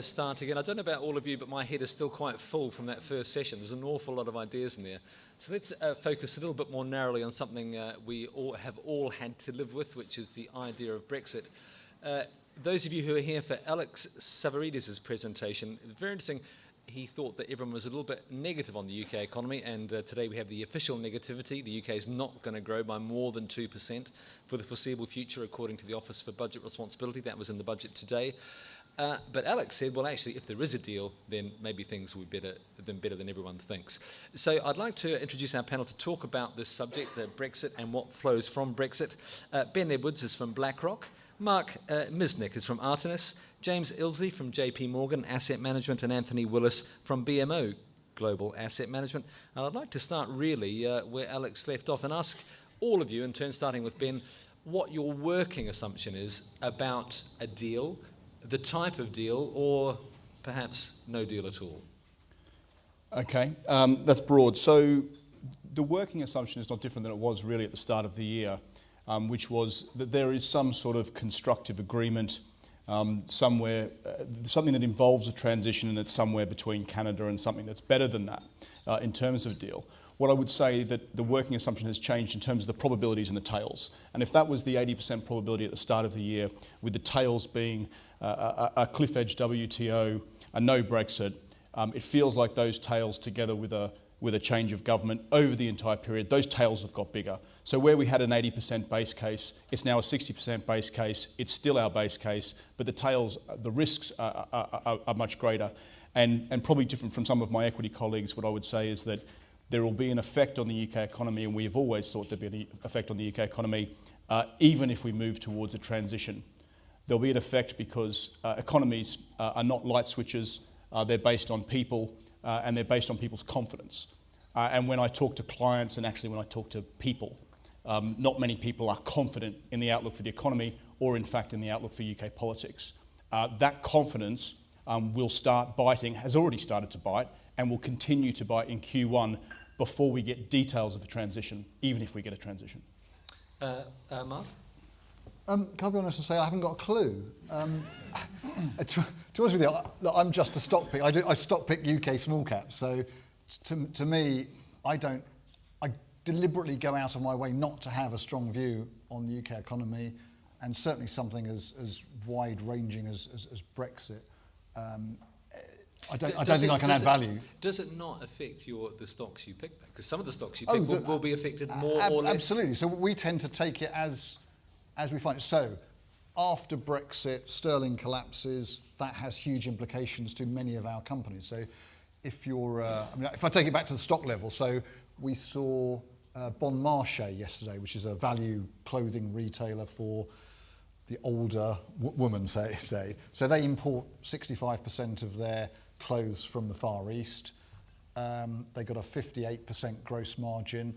start again. I don't know about all of you, but my head is still quite full from that first session. There's an awful lot of ideas in there. So let's focus a little bit more narrowly on something we have all had to live with, which is the idea of Brexit. Those of you who are here for Alex Savaridis' presentation, very interesting. He thought that everyone was a little bit negative on the UK economy, and today we have the official negativity. The UK is not going to grow by more than 2% for the foreseeable future, according to the Office for Budget Responsibility. That was in the budget today. But Alex said, well, actually, if there is a deal, then maybe things will be better than everyone thinks. So I'd like to introduce our panel to talk about this subject, Brexit, and what flows from Brexit. Ben Edwards is from BlackRock. Mark Misnick is from Artemis, James Ilsley from JP Morgan Asset Management, and Anthony Willis from BMO Global Asset Management. And I'd like to start really where Alex left off and ask all of you, in turn starting with Ben, what your working assumption is about a deal, the type of deal, or perhaps no deal at all. Okay, that's broad. So the working assumption is not different than it was really at the start of the year. Which was that there is some sort of constructive agreement somewhere, something that involves a transition, and it's somewhere between Canada and something that's better than that in terms of a deal. What I would say that the working assumption has changed in terms of the probabilities and the tails. And if that was the 80% probability at the start of the year, with the tails being a cliff edge WTO, a no Brexit, it feels like those tails together with a change of government over the entire period, those tails have got bigger. So where we had an 80% base case, it's now a 60% base case. It's still our base case, but the tails, the risks are much greater. And probably different from some of my equity colleagues, what I would say is that there will be an effect on the UK economy, and we have always thought there'd be an effect on the UK economy, even if we move towards a transition. There'll be an effect because economies are not light switches. They're based on people, and they're based on people's confidence. And when I talk to clients, and actually when I talk to people, not many people are confident in the outlook for the economy, or in fact in the outlook for UK politics. That confidence will start biting, has already started to bite, and will continue to bite in Q1 before we get details of a transition, even if we get a transition. Mark? Can I be honest and say I haven't got a clue? To be honest with you, look, I'm just a stock pick. I stock pick UK small caps. So to me, I deliberately go out of my way not to have a strong view on the UK economy, and certainly something as wide-ranging as Brexit. I don't think I can add value. Does it not affect the stocks you pick, though? Because some of the stocks you pick will be affected more or less. Absolutely. So we tend to take it as we find it. So after Brexit, sterling collapses. That has huge implications to many of our companies. So if you're, if I take it back to the stock level, so we saw Bon Marché yesterday, which is a value clothing retailer for the older woman, say. So they import 65% of their clothes from the Far East. They got a 58% gross margin.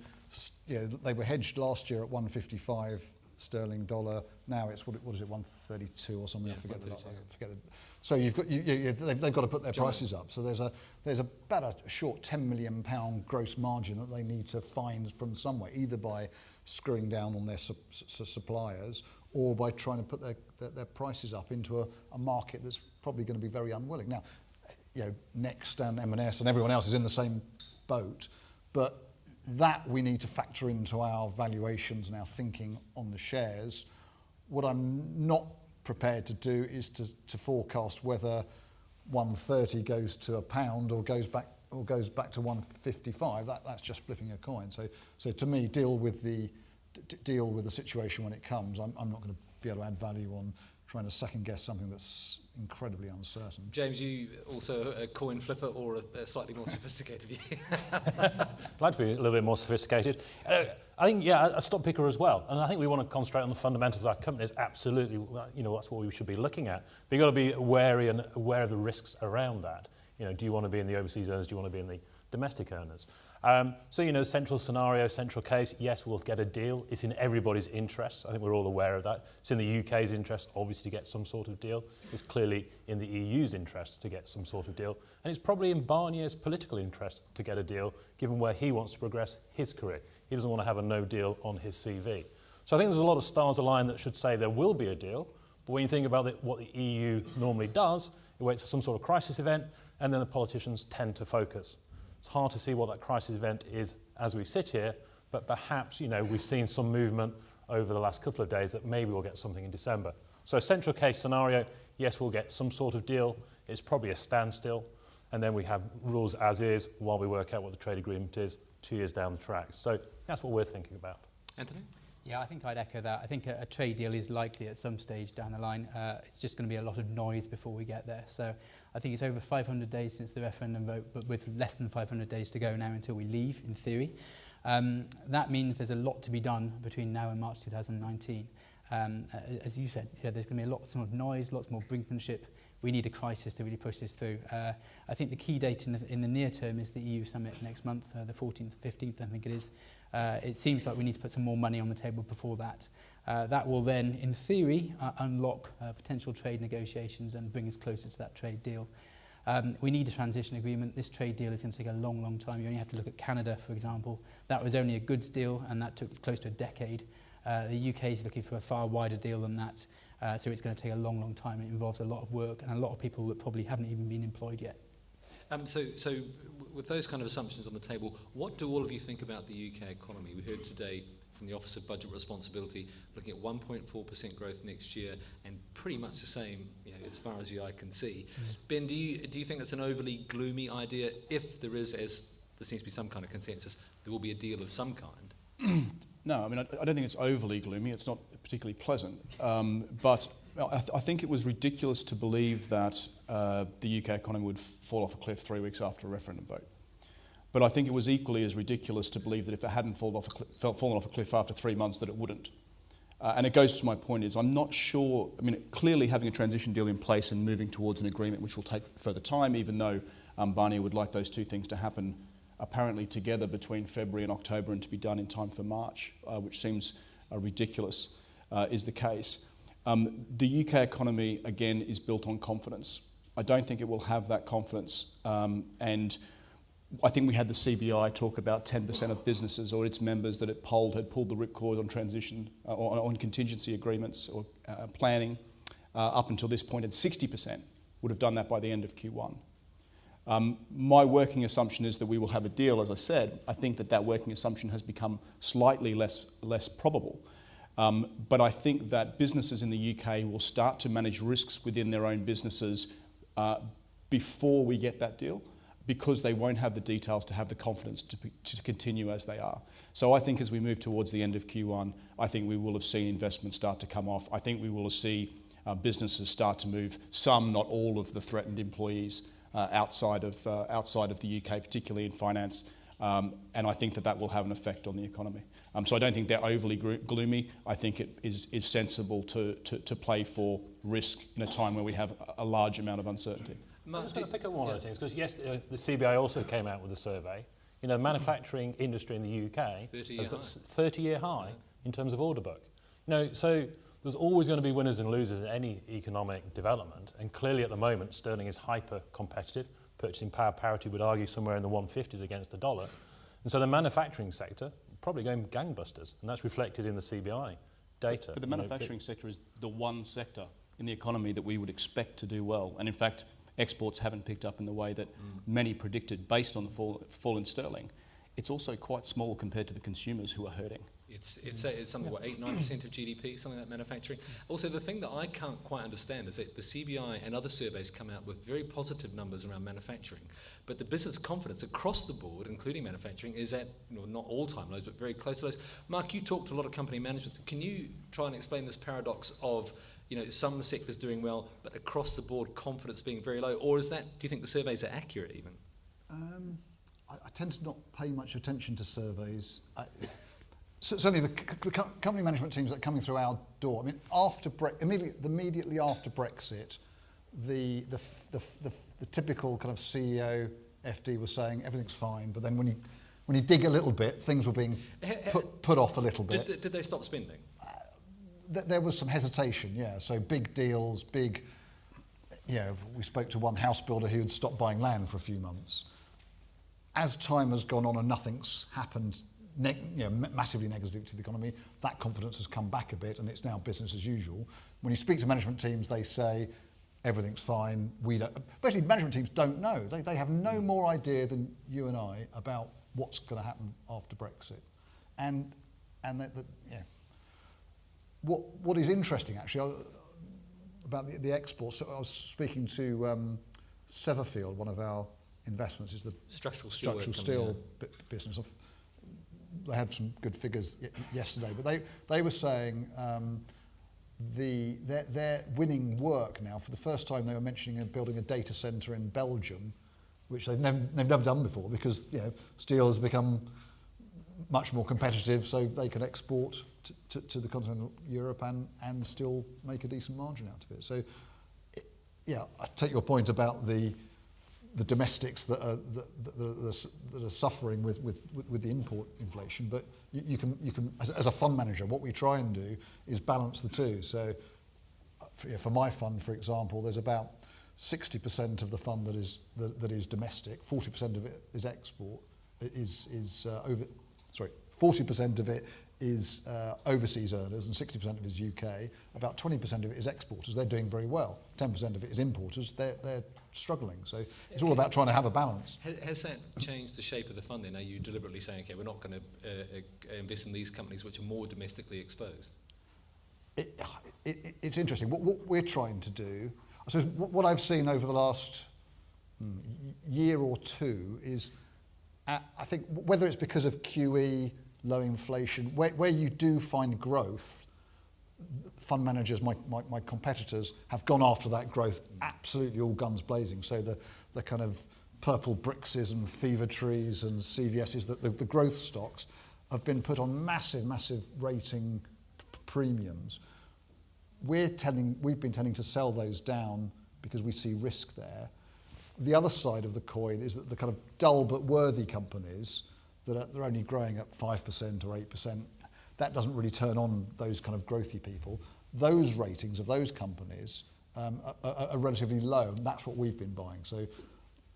They were hedged last year at 155 sterling dollar. Now it's what is it, 132 or something? Yeah, I forget the. So you've got they've got to put their prices up. So there's about a short £10 million gross margin that they need to find from somewhere, either by screwing down on their suppliers or by trying to put their prices up into a market that's probably going to be very unwilling. Now, Next and M&S and everyone else is in the same boat, but that we need to factor into our valuations and our thinking on the shares. What I'm not prepared to do is to forecast whether 130 goes to £1 or goes back to 155. That's just flipping a coin. So to me, deal with the situation when it comes. I'm not going to be able to add value on trying to second guess something that's incredibly uncertain. James, you also a coin flipper or a slightly more sophisticated view? I'd like to be a little bit more sophisticated. I think, a stock picker as well. And I think we want to concentrate on the fundamentals of our companies. Absolutely, that's what we should be looking at. But you've got to be wary and aware of the risks around that. Do you want to be in the overseas owners? Do you want to be in the domestic owners? Central scenario, central case, yes, we'll get a deal. It's in everybody's interest. I think we're all aware of that. It's in the UK's interest, obviously, to get some sort of deal. It's clearly in the EU's interest to get some sort of deal. And it's probably in Barnier's political interest to get a deal, given where he wants to progress his career. He doesn't want to have a no deal on his CV. So I think there's a lot of stars aligned that should say there will be a deal. But when you think about what the EU normally does, it waits for some sort of crisis event, and then the politicians tend to focus. It's hard to see what that crisis event is as we sit here, but perhaps, we've seen some movement over the last couple of days that maybe we'll get something in December. So central case scenario, yes, we'll get some sort of deal. It's probably a standstill. And then we have rules as is while we work out what the trade agreement is 2 years down the track. So that's what we're thinking about. Anthony? Yeah, I think I'd echo that. I think a trade deal is likely at some stage down the line. It's just going to be a lot of noise before we get there. So I think it's over 500 days since the referendum vote, but with less than 500 days to go now until we leave, in theory. That means there's a lot to be done between now and March 2019. As you said, there's going to be lots more noise, lots more brinkmanship. We need a crisis to really push this through. I think the key date in the near term is the EU summit next month, the 14th, 15th, I think it is. It seems like we need to put some more money on the table before that. That will then, in theory, unlock potential trade negotiations and bring us closer to that trade deal. We need a transition agreement. This trade deal is going to take a long, long time. You only have to look at Canada, for example. That was only a goods deal, and that took close to a decade. The UK is looking for a far wider deal than that. So it's going to take a long, long time. It involves a lot of work and a lot of people that probably haven't even been employed yet. So with those kind of assumptions on the table, what do all of you think about the UK economy? We heard today from the Office of Budget Responsibility looking at 1.4% growth next year and pretty much the same, as far as the eye can see. Ben, do you think that's an overly gloomy idea? If there is, as there seems to be some kind of consensus, there will be a deal of some kind? No, I mean, I don't think it's overly gloomy. It's not particularly pleasant. But I think it was ridiculous to believe that the UK economy would fall off a cliff 3 weeks after a referendum vote. But I think it was equally as ridiculous to believe that if it hadn't fallen off a cliff after 3 months, that it wouldn't. And it goes to my point is, I'm not sure, clearly having a transition deal in place and moving towards an agreement, which will take further time, even though Barnier would like those two things to happen apparently together between February and October and to be done in time for March, which seems ridiculous, is the case. The UK economy, again, is built on confidence. I don't think it will have that confidence. And I think we had the CBI talk about 10% of businesses or its members that it polled had pulled the ripcord on transition, on contingency agreements or planning up until this point, and 60% would have done that by the end of Q1. My working assumption is that we will have a deal, as I said. I think that working assumption has become slightly less probable. But I think that businesses in the UK will start to manage risks within their own businesses before we get that deal, because they won't have the details to have the confidence to continue as they are. So I think as we move towards the end of Q1, I think we will have seen investment start to come off. I think we will see businesses start to move some, not all, of the threatened employees outside of the UK, particularly in finance, and I think that will have an effect on the economy. So I don't think they're overly gloomy. I think it is sensible to play for risk in a time where we have a large amount of uncertainty. I'm just going to pick up one of those things, because yes, the CBI also came out with a survey. The manufacturing industry in the UK has got a 30-year high in terms of order book. So there's always going to be winners and losers in any economic development, and clearly at the moment sterling is hyper competitive. Purchasing power parity would argue somewhere in the 150s against the dollar, and so the manufacturing sector probably going gangbusters, and that's reflected in the CBI data. But the manufacturing sector is the one sector in the economy that we would expect to do well, and in fact exports haven't picked up in the way that many predicted based on the fall in sterling. It's also quite small compared to the consumers who are hurting. It's something, 8-9% of GDP, something like manufacturing. Also, the thing that I can't quite understand is that the CBI and other surveys come out with very positive numbers around manufacturing, but the business confidence across the board, including manufacturing, is at not all-time lows, but very close to those. Mark, you talked to a lot of company management. Can you try and explain this paradox of some sectors doing well, but across the board confidence being very low? Or do you think the surveys are accurate even? I tend to not pay much attention to surveys. Certainly the company management teams that are coming through our door, immediately after Brexit, the typical kind of CEO, FD was saying everything's fine, but then when you dig a little bit, things were being put off a little bit. Did they stop spending? There was some hesitation, yeah. So big deals, we spoke to one house builder who had stopped buying land for a few months. As time has gone on and nothing's happened massively negative to the economy, that confidence has come back a bit and it's now business as usual. When you speak to management teams, they say everything's fine. We don't. Basically, management teams don't know. They have no more idea than you and I about what's going to happen after Brexit, and yeah. What is interesting actually about the exports? So I was speaking to Severfield, one of our investments, is the Structural steel business. They had some good figures yesterday, but they were saying they're winning work now. For the first time, they were mentioning building a data centre in Belgium, which they've never done before, because steel has become much more competitive, so they can export to the continental Europe and still make a decent margin out of it. So, yeah, I take your point about the domestics that are suffering with the import inflation, but you can as a fund manager, what we try and do is balance the two. So, for my fund, for example, there's about 60% of the fund that is domestic, 40% of it is export, 40% of it is overseas earners and 60% of it is UK. About 20% of it is exporters. They're doing very well. 10% of it is importers. They're struggling. So it's all about trying to have a balance. Has that changed the shape of the funding? Are you deliberately saying, okay, we're not going to invest in these companies which are more domestically exposed? It's interesting. What we're trying to do, I suppose what I've seen over the last year or two is, I think whether it's because of QE, low inflation, where you do find growth, fund managers, my competitors, have gone after that growth absolutely all guns blazing. So the kind of purple Brixes and Fever Trees and CVSs, the growth stocks, have been put on massive rating premiums. We've been tending to sell those down because we see risk there. The other side of the coin is that the kind of dull but worthy companies that are only growing at 5% or 8%, that doesn't really turn on those kind of growthy people. Those ratings of those companies are relatively low, and that's what we've been buying. So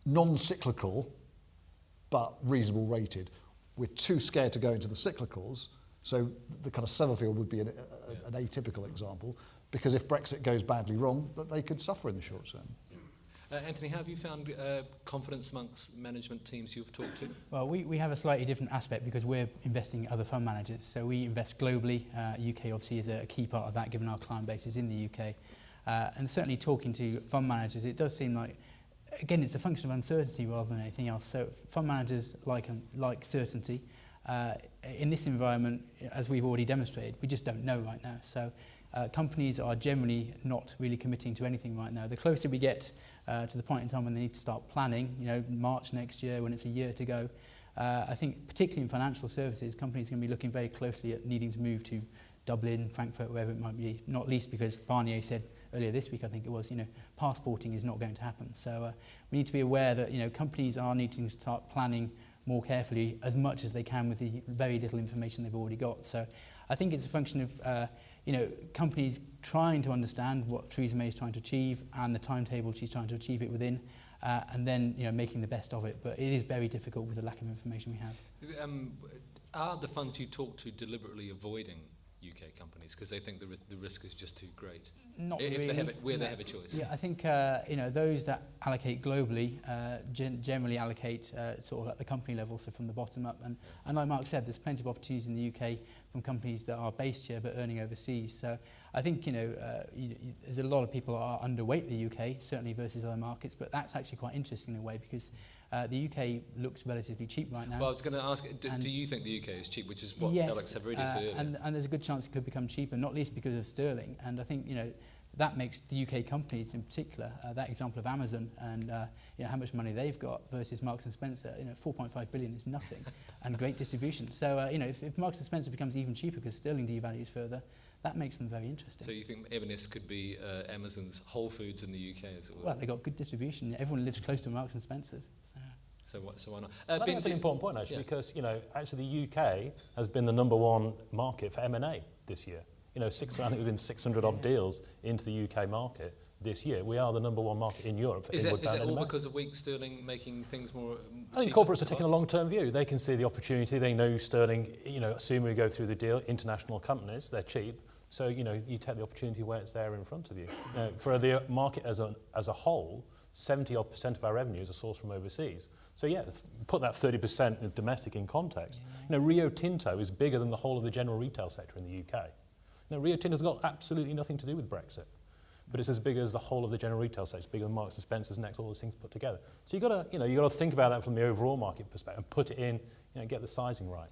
non-cyclical, but reasonable rated. We're too scared to go into the cyclicals, so the kind of Severfield would be an atypical example, because if Brexit goes badly wrong, that they could suffer in the short term. Anthony, how have you found confidence amongst management teams you've talked to? Well, we have a slightly different aspect because we're investing in other fund managers. So we invest globally. UK obviously is a key part of that, given our client base is in the UK. And certainly talking to fund managers, it does seem like, again, it's a function of uncertainty rather than anything else. So fund managers like certainty. In this environment, as we've already demonstrated, we just don't know right now. So companies are generally not really committing to anything right now. The closer we get to the point in time when they need to start planning, March next year, when it's a year to go, I think particularly in financial services, companies are going to be looking very closely at needing to move to Dublin, Frankfurt, wherever it might be, not least because Barnier said earlier this week, I think it was, passporting is not going to happen. So we need to be aware that, companies are needing to start planning more carefully as much as they can with the very little information they've already got. So I think it's a function of companies trying to understand what Theresa May is trying to achieve and the timetable she's trying to achieve it within, and then making the best of it. But it is very difficult with the lack of information we have. Are the funds you talk to deliberately avoiding UK companies because they think the risk is just too great? Not if really. They have a choice. Yeah, I think those that allocate globally generally allocate sort of at the company level, so from the bottom up. And like Mark said, there's plenty of opportunities in the UK from companies that are based here but earning overseas. So I think there's a lot of people that are underweight the UK, certainly versus other markets. But that's actually quite interesting in a way because the UK looks relatively cheap right now. Well, I was going to ask, do you think the UK is cheap, which is what Alex Savaridi said earlier? And there's a good chance it could become cheaper, not least because of sterling. And I think that makes the UK companies in particular, that example of Amazon and how much money they've got versus Marks and Spencer, 4.5 billion is nothing, and great distribution. So if Marks and Spencer becomes even cheaper because sterling devalues further, that makes them very interesting. So you think M&S could be Amazon's Whole Foods in the UK as well? Well, they've got good distribution. Everyone lives close to Marks and Spencer's. So why not? I think that's an important point actually, because actually the UK has been the number one market for M&A this year. I think we've been 600 odd deals into the UK market this year. We are the number one market in Europe for inward bound Is it all M&A. because of weak sterling making things more I think corporates are taking a long-term view. They can see the opportunity. They know sterling, assuming we go through the deal, international companies, they're cheap. So, you take the opportunity where it's there in front of you. For the market as a whole, 70% of our revenues are sourced from overseas. So yeah, put that 30% of domestic in context. Rio Tinto is bigger than the whole of the general retail sector in the UK. Rio Tinto's got absolutely nothing to do with Brexit, but it's as big as the whole of the general retail sector. It's bigger than Marks and Spencer's, Next, all those things put together. So you got to think about that from the overall market perspective and put it in, get the sizing right.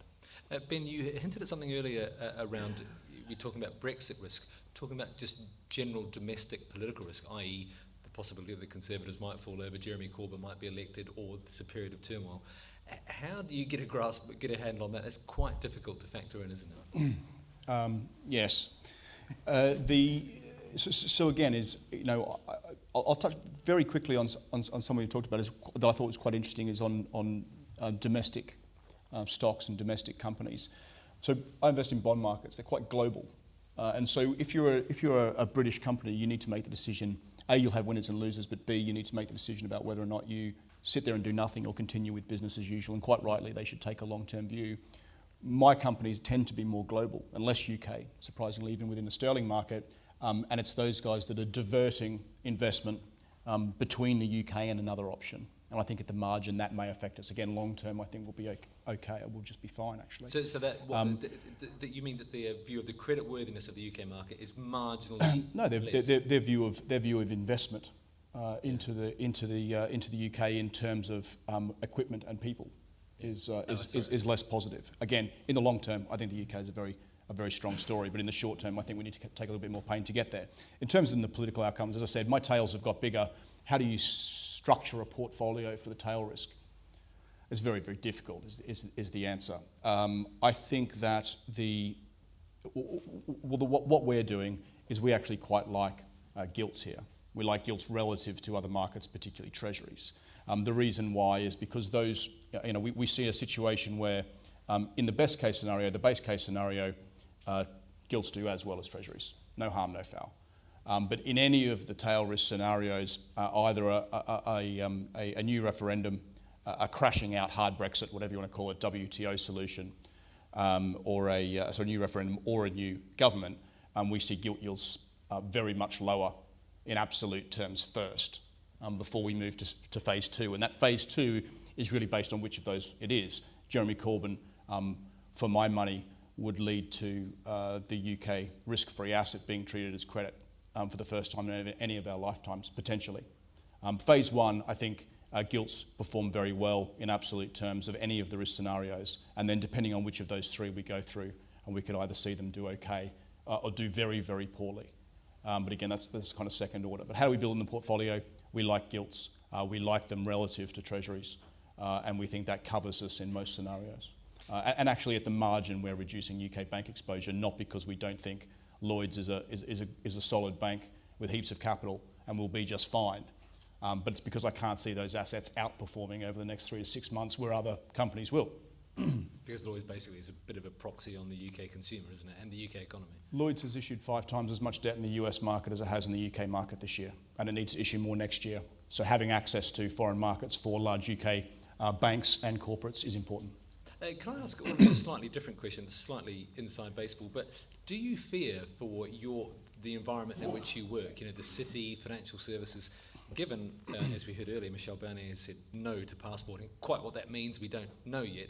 Ben, you hinted at something earlier around, we're talking about Brexit risk, talking about just general domestic political risk, i.e. the possibility that the Conservatives might fall over, Jeremy Corbyn might be elected, or there's a period of turmoil. How do you get a handle on that? It's quite difficult to factor in, isn't it? Yes. So again, I'll touch very quickly on something you talked about that I thought was quite interesting is on domestic stocks and domestic companies. So I invest in bond markets; they're quite global, and so if you're a British company, you need to make the decision. A, you'll have winners and losers, but B, you need to make the decision about whether or not you sit there and do nothing or continue with business as usual. And quite rightly, they should take a long-term view. My companies tend to be more global and less UK, surprisingly, even within the sterling market. And it's those guys that are diverting investment between the UK and another option. And I think at the margin that may affect us. Again, long term, I think we'll be okay. We'll just be fine, actually. So that you mean that their view of the creditworthiness of the UK market is marginally no, less? their view of investment into the UK in terms of equipment and people is less positive. Again, in the long term, I think the UK is a very strong story, but in the short term, I think we need to take a little bit more pain to get there. In terms of the political outcomes, as I said, my tails have got bigger. How do you structure a portfolio for the tail risk? It's very, very difficult, is the answer. I think that what we're doing is we actually quite like gilts here. We like gilts relative to other markets, particularly treasuries. The reason why is because those, we see a situation where in the best case scenario, the base case scenario, gilts do as well as treasuries. No harm, no foul. But in any of the tail risk scenarios, either a new referendum, a crashing out hard Brexit, whatever you want to call it, WTO solution, or a new referendum or a new government, we see gilt yields very much lower in absolute terms first, before we move to phase two. And that phase two is really based on which of those it is. Jeremy Corbyn, for my money, would lead to the UK risk-free asset being treated as credit for the first time in any of our lifetimes, potentially. Phase one, I think gilts perform very well in absolute terms of any of the risk scenarios, and then depending on which of those three we go through, and we could either see them do okay or do very, very poorly. But again, that's kind of second order. But how do we build in the portfolio? We like gilts. We like them relative to treasuries, and we think that covers us in most scenarios. And actually, at the margin, we're reducing UK bank exposure, not because we don't think Lloyds is a solid bank with heaps of capital and will be just fine. But it's because I can't see those assets outperforming over the next 3 to 6 months where other companies will. Because Lloyds basically is a bit of a proxy on the UK consumer, isn't it, and the UK economy? Lloyds has issued 5 times as much debt in the US market as it has in the UK market this year, and it needs to issue more next year. So having access to foreign markets for large UK banks and corporates is important. Can I ask a slightly different question, slightly inside baseball, but do you fear for the environment in which you work, the city, financial services, given, as we heard earlier, Michel Barnier said no to passporting? Quite what that means, we don't know yet.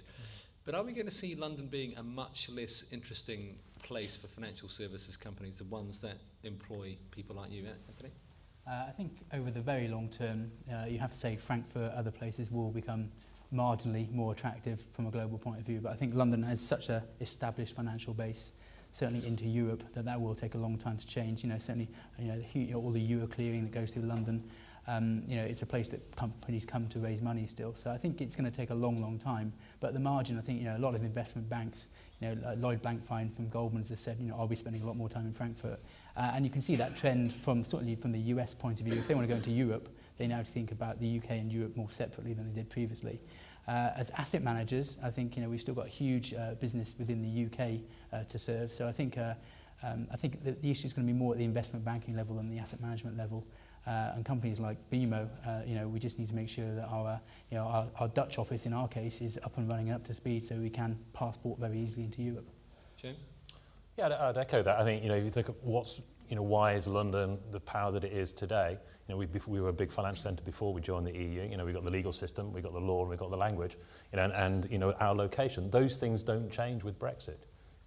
But are we going to see London being a much less interesting place for financial services companies, the ones that employ people like you, Anthony? I think over the very long term, you have to say Frankfurt, other places will become marginally more attractive from a global point of view. But I think London has such an established financial base, certainly into Europe, that will take a long time to change. Certainly, all the euro clearing that goes through London, it's a place that companies come to raise money still. So I think it's going to take a long, long time. But at the margin, I think a lot of investment banks, Lloyd Blankfein from Goldman's has said, I'll be spending a lot more time in Frankfurt. And you can see that trend certainly from the US point of view. If they want to go into Europe, they now think about the UK and Europe more separately than they did previously. As asset managers, I think we've still got huge business within the UK to serve. So I think the issue is going to be more at the investment banking level than the asset management level. And companies like BMO, we just need to make sure that our Dutch office, in our case, is up and running and up to speed, so we can passport very easily into Europe. James? Yeah, I'd echo that. I think, if you think of why is London the power that it is today? We were a big financial centre before we joined the EU. We've got the legal system, we've got the law, and we've got the language, and our location. Those things don't change with Brexit.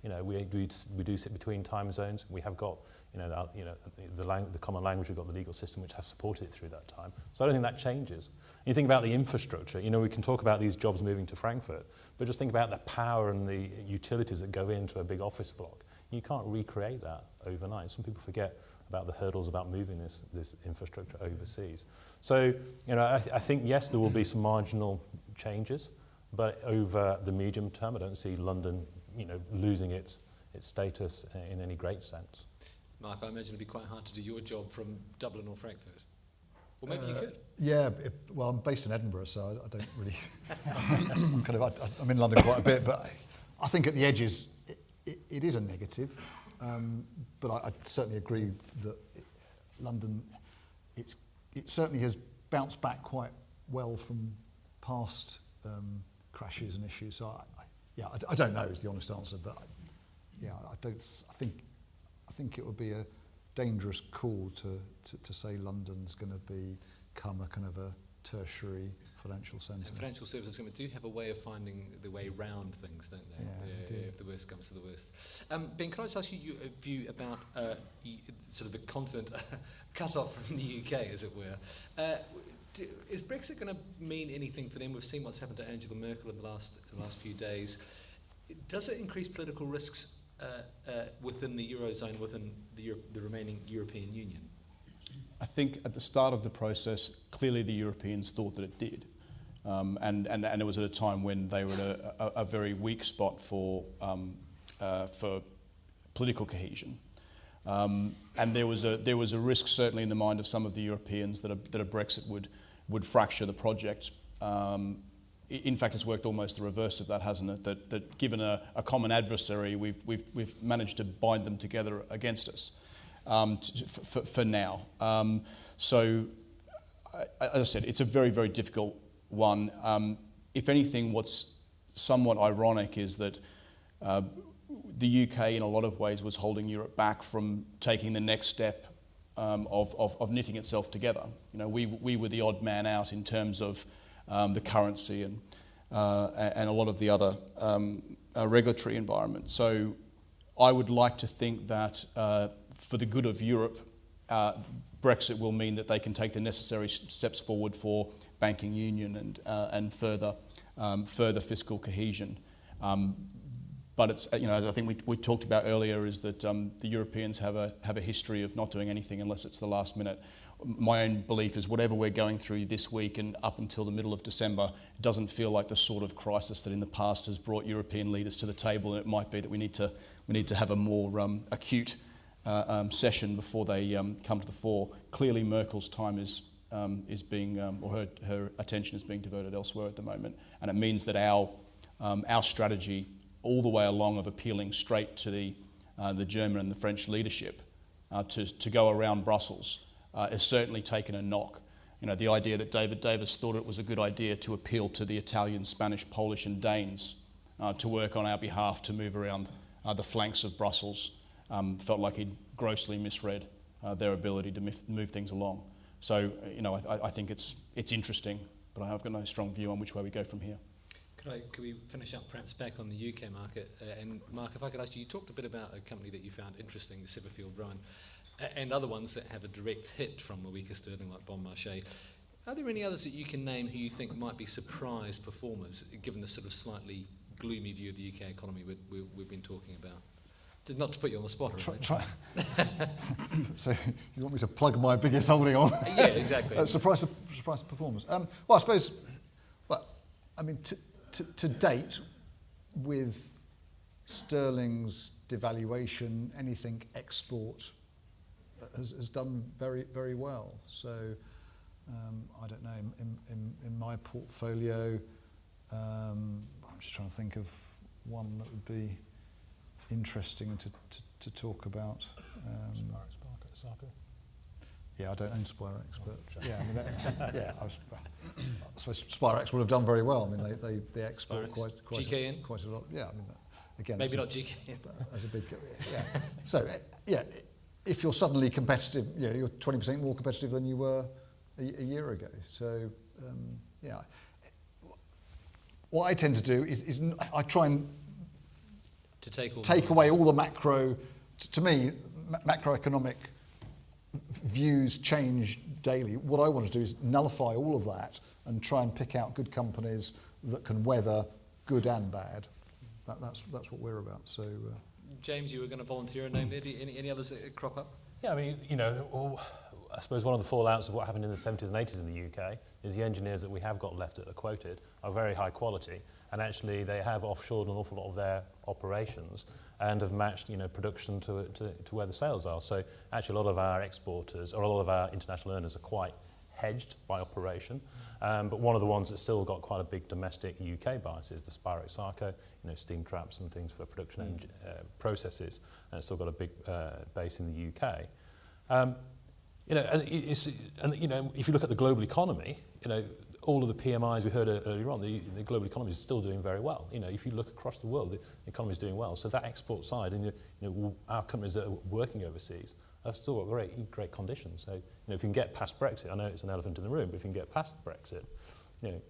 We do sit between time zones. We have got, the common language. We've got the legal system, which has supported it through that time. So I don't think that changes. You think about the infrastructure. We can talk about these jobs moving to Frankfurt, but just think about the power and the utilities that go into a big office block. You can't recreate that overnight. Some people forget about the hurdles about moving this infrastructure overseas. So, I think, yes, there will be some marginal changes, but over the medium term, I don't see London, losing its status in any great sense. Mark, I imagine it'd be quite hard to do your job from Dublin or Frankfurt. Or maybe you could. Yeah, well, I'm based in Edinburgh, so I don't really... I'm in London quite a bit, but I think at the edges, it is a negative. But I certainly agree that London, it certainly has bounced back quite well from past crashes and issues. So I don't know is the honest answer, but I think it would be a dangerous call to say London's going to become a kind of a tertiary financial centre. And financial services do have a way of finding the way round things, don't they? Yeah, if the worst comes to the worst. Ben, can I just ask you a view about sort of the continent cut off from the UK, as it were? Is Brexit going to mean anything for them? We've seen what's happened to Angela Merkel in the last few days. Does it increase political risks within the Eurozone, within the remaining European Union? I think at the start of the process, clearly the Europeans thought that it did. And it was at a time when they were at a very weak spot for political cohesion. And there was a risk certainly in the mind of some of the Europeans that a Brexit would fracture the project. In fact, it's worked almost the reverse of that, hasn't it? That given a common adversary, we've managed to bind them together against us for now. So, as I said, it's a very, very difficult one. If anything, what's somewhat ironic is that the UK, in a lot of ways, was holding Europe back from taking the next step of knitting itself together. We were the odd man out in terms of the currency and a lot of the other regulatory environment. So I would like to think that for the good of Europe, Brexit will mean that they can take the necessary steps forward for banking union and further fiscal cohesion. But it's, as I think we talked about earlier, is that the Europeans have a history of not doing anything unless it's the last minute. My own belief is whatever we're going through this week and up until the middle of December, it doesn't feel like the sort of crisis that in the past has brought European leaders to the table, and it might be that we need to have a more acute session before they come to the fore. Clearly, Merkel's time is being, or her attention is being devoted elsewhere at the moment, and it means that our strategy all the way along of appealing straight to the German and the French leadership to go around Brussels has certainly taken a knock. The idea that David Davis thought it was a good idea to appeal to the Italian, Spanish, Polish and Danes to work on our behalf to move around the flanks of Brussels felt like he'd grossly misread their ability to move things along. So, I think it's interesting, but I've got no strong view on which way we go from here. Could we finish up perhaps back on the UK market? And Mark, if I could ask you talked a bit about a company that you found interesting, Severfield Ryan, and other ones that have a direct hit from a weaker sterling like Bon Marché. Are there any others that you can name who you think might be surprise performers, given the sort of slightly gloomy view of the UK economy we've been talking about? Just not to put you on the spot, right? So you want me to plug my biggest holding on? Yeah, exactly. Surprise performance. Well, I suppose, to date, with sterling's devaluation, anything export has done very, very well. So I don't know, in my portfolio, I'm just trying to think of one that would be interesting to talk about. Yeah, I don't own Spirex, but yeah, I suppose Spirex would have done very well. I mean, they export Spirex. quite GKN? quite a lot. Yeah, again, Maybe that's not GK. as a big, yeah. So, yeah, if you're suddenly competitive, you're 20% more competitive than you were a year ago. So, yeah. What I tend to do is I try and To take away all the macro. To me, macroeconomic views change daily. What I want to do is nullify all of that and try and pick out good companies that can weather good and bad. That's what we're about. So, James, you were going to volunteer a name there. Any others that crop up? Yeah, I mean, I suppose one of the fallouts of what happened in the 70s and 80s in the UK is the engineers that we have got left that are quoted are very high quality, and actually they have offshored an awful lot of their operations and have matched, production to where the sales are. So actually a lot of our exporters, or a lot of our international earners, are quite hedged by operation. But one of the ones that's still got quite a big domestic UK bias is the Spirax Sarco, steam traps and things for production processes, and it's still got a big base in the UK. If you look at the global economy, all of the PMIs we heard earlier on, the global economy is still doing very well. If you look across the world, the economy is doing well. So that export side, and our companies that are working overseas have still got great conditions. So if you can get past Brexit, I know it's an elephant in the room, but if you can get past Brexit, it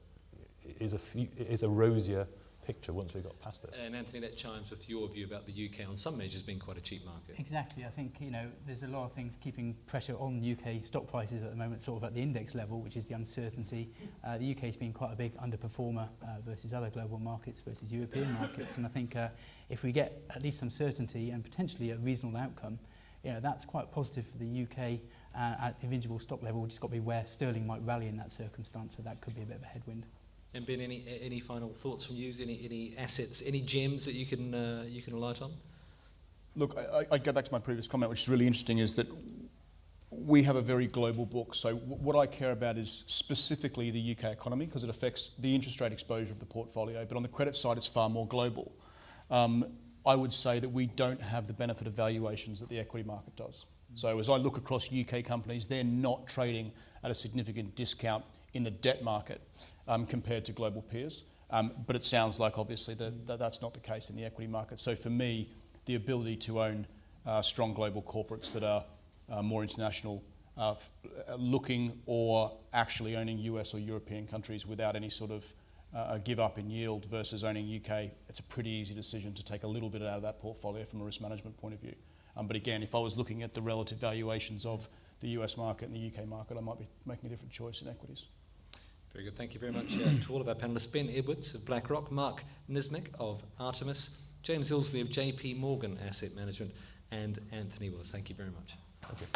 is a rosier picture once we got past this. And Anthony, that chimes with your view about the UK on some measures being quite a cheap market. Exactly. I think, there's a lot of things keeping pressure on UK stock prices at the moment, sort of at the index level, which is the uncertainty. The UK has been quite a big underperformer versus other global markets, versus European markets. And I think if we get at least some certainty and potentially a reasonable outcome, that's quite positive for the UK at the individual stock level. We've just got to be aware sterling might rally in that circumstance, so that could be a bit of a headwind. And Ben, any final thoughts from you? Any assets, any gems that you can alight on? Look, I go back to my previous comment, which is really interesting, is that we have a very global book. So what I care about is specifically the UK economy, because it affects the interest rate exposure of the portfolio. But on the credit side, it's far more global. I would say that we don't have the benefit of valuations that the equity market does. So as I look across UK companies, they're not trading at a significant discount in the debt market compared to global peers. But it sounds like obviously that's not the case in the equity market. So for me, the ability to own strong global corporates that are more international looking, or actually owning US or European countries without any sort of give up in yield versus owning UK, it's a pretty easy decision to take a little bit out of that portfolio from a risk management point of view. But again, if I was looking at the relative valuations of the US market and the UK market, I might be making a different choice in equities. Very good. Thank you very much to all of our panellists. Ben Edwards of BlackRock, Mark Nismic of Artemis, James Ilsley of JP Morgan Asset Management, and Anthony Willis. Thank you very much. Thank you.